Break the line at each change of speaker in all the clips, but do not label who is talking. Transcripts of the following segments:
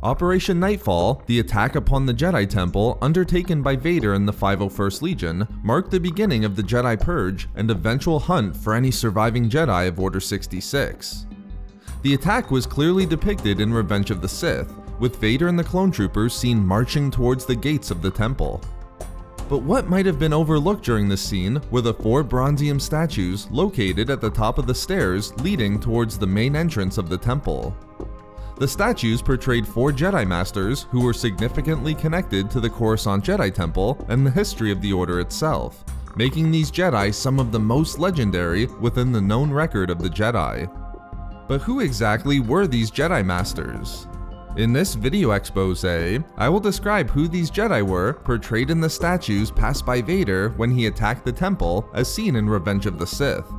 Operation Nightfall, the attack upon the Jedi Temple undertaken by Vader and the 501st Legion, marked the beginning of the Jedi Purge and eventual hunt for any surviving Jedi of Order 66. The attack was clearly depicted in Revenge of the Sith, with Vader and the clone troopers seen marching towards the gates of the temple. But what might have been overlooked during this scene were the 4 bronzium statues located at the top of the stairs leading towards the main entrance of the temple. The statues portrayed 4 Jedi Masters who were significantly connected to the Coruscant Jedi Temple and the history of the Order itself, making these Jedi some of the most legendary within the known record of the Jedi. But who exactly were these Jedi Masters? In this video expose, I will describe who these Jedi were portrayed in the statues passed by Vader when he attacked the temple as seen in Revenge of the Sith.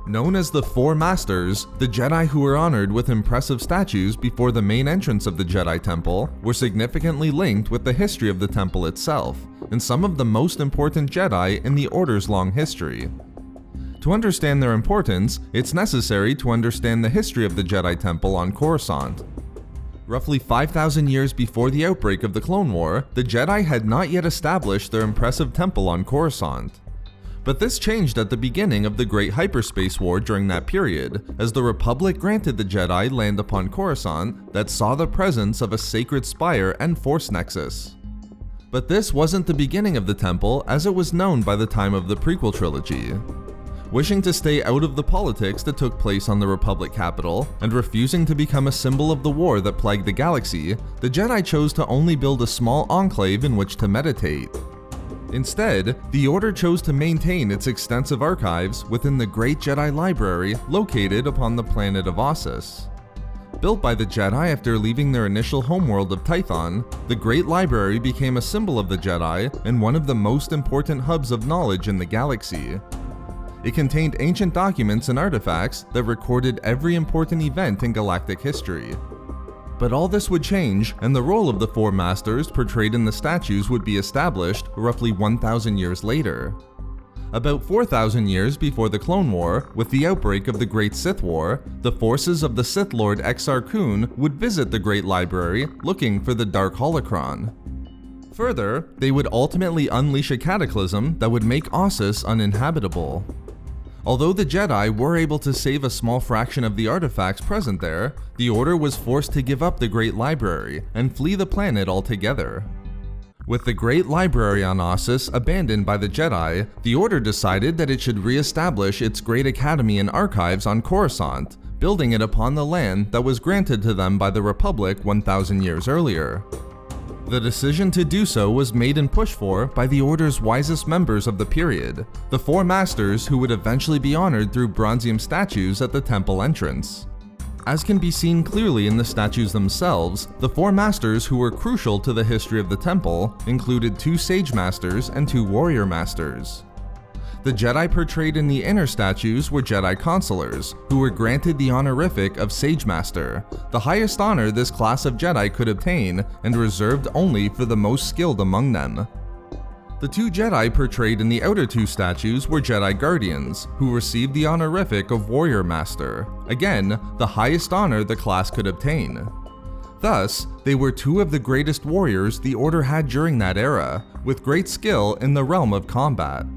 Known as the 4 Masters, the Jedi who were honored with impressive statues before the main entrance of the Jedi Temple were significantly linked with the history of the temple itself, and some of the most important Jedi in the Order's long history. To understand their importance, it's necessary to understand the history of the Jedi Temple on Coruscant. Roughly 5,000 years before the outbreak of the Clone War, the Jedi had not yet established their impressive temple on Coruscant. But this changed at the beginning of the Great Hyperspace War during that period, as the Republic granted the Jedi land upon Coruscant that saw the presence of a sacred spire and Force Nexus. But this wasn't the beginning of the temple as it was known by the time of the prequel trilogy. Wishing to stay out of the politics that took place on the Republic capital, and refusing to become a symbol of the war that plagued the galaxy, the Jedi chose to only build a small enclave in which to meditate. Instead, the Order chose to maintain its extensive archives within the Great Jedi Library located upon the planet of Ossus. Built by the Jedi after leaving their initial homeworld of Tython, the Great Library became a symbol of the Jedi and one of the most important hubs of knowledge in the galaxy. It contained ancient documents and artifacts that recorded every important event in galactic history. But all this would change, and the role of the 4 Masters portrayed in the statues would be established roughly 1,000 years later. About 4,000 years before the Clone War, with the outbreak of the Great Sith War, the forces of the Sith Lord Exar Kun would visit the Great Library looking for the Dark Holocron. Further, they would ultimately unleash a cataclysm that would make Ossus uninhabitable. Although the Jedi were able to save a small fraction of the artifacts present there, the Order was forced to give up the Great Library and flee the planet altogether. With the Great Library on Ossus abandoned by the Jedi, the Order decided that it should re-establish its Great Academy and Archives on Coruscant, building it upon the land that was granted to them by the Republic 1,000 years earlier. The decision to do so was made and pushed for by the Order's wisest members of the period, the 4 Masters who would eventually be honored through bronzium statues at the temple entrance. As can be seen clearly in the statues themselves, the 4 Masters who were crucial to the history of the temple included 2 Sage Masters and 2 Warrior Masters. The Jedi portrayed in the inner statues were Jedi Consulars, who were granted the honorific of Sage Master, the highest honor this class of Jedi could obtain and reserved only for the most skilled among them. The 2 Jedi portrayed in the outer 2 statues were Jedi Guardians, who received the honorific of Warrior Master, again, the highest honor the class could obtain. Thus, they were 2 of the greatest warriors the Order had during that era, with great skill in the realm of combat.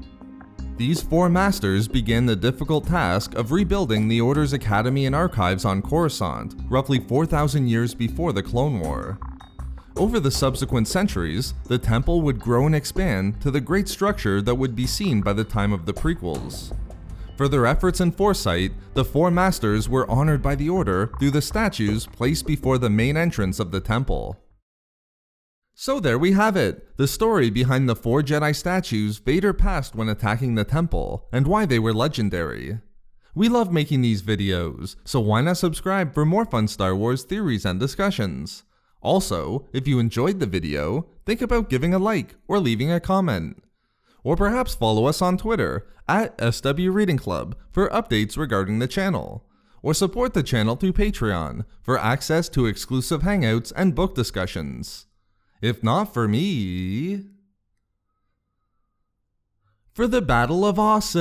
These 4 Masters began the difficult task of rebuilding the Order's academy and archives on Coruscant, roughly 4,000 years before the Clone War. Over the subsequent centuries, the temple would grow and expand to the great structure that would be seen by the time of the prequels. For their efforts and foresight, the 4 Masters were honored by the Order through the statues placed before the main entrance of the temple. So there we have it, the story behind the 4 Jedi statues Vader passed when attacking the temple, and why they were legendary. We love making these videos, so why not subscribe for more fun Star Wars theories and discussions? Also, if you enjoyed the video, think about giving a like or leaving a comment. Or perhaps follow us on Twitter at SW Reading Club for updates regarding the channel. Or support the channel through Patreon for access to exclusive hangouts and book discussions. If not for me, for the Battle of Ossus.